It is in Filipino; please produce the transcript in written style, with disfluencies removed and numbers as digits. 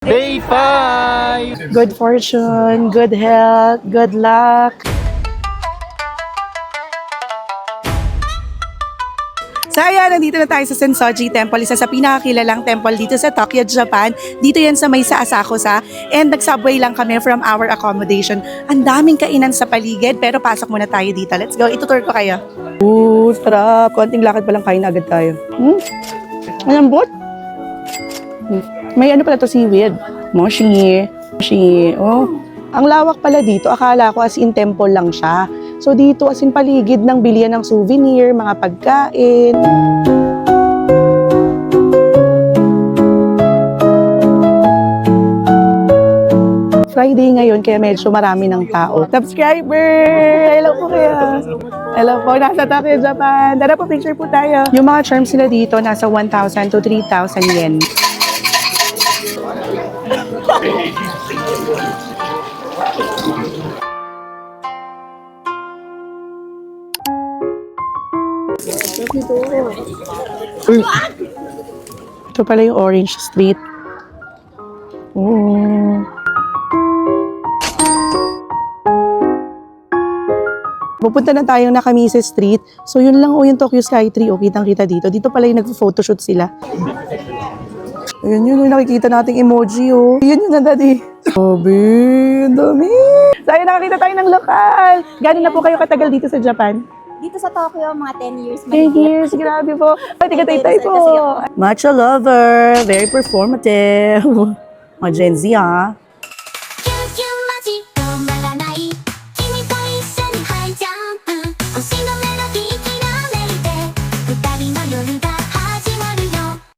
Day 5! Good fortune, good health, good luck. So ayan, nandito na tayo sa Sensoji Temple, isa sa pinakakilalang temple dito sa Tokyo, Japan. Dito yan sa may sa Asakusa. And nag-subway lang kami from our accommodation. Ang daming kainan sa paligid, pero pasok muna tayo dito. Let's go, itutur ko kayo. Ooh, sarap. Konting lakad pa lang kain agad tayo. Ang bot. May ano pala to, seaweed. Moshi. Moshi. Oh. Ang lawak pala dito. Akala ko as in temple lang siya. So dito as in paligid ng bilihan ng souvenir, mga pagkain. Friday ngayon kaya medyo marami ng tao. Subscriber! Hello po kaya. Hello po, nasa Tokyo, Japan. Tara po, picture po tayo. Yung mga charms nila dito nasa 1,000 to 3,000 yen. Ito pala yung Orange Street. Pupunta na tayong Nakamise Street. So yun lang yung Tokyo Skytree. Kitang-kita dito. Dito pala yung nag-photoshoot sila. Ayun yun, yung nakikita nating emoji Yun yun na, daddy. Sabi, ang dami. So ayun, nakakita tayo ng lokal. Gano'n na po kayo katagal dito sa Japan? Dito sa Tokyo, mga 10 years. 10 years, grabe po. Tiga-tay-tay po. Matcha lover, very performative. Mga Gen Z, ha?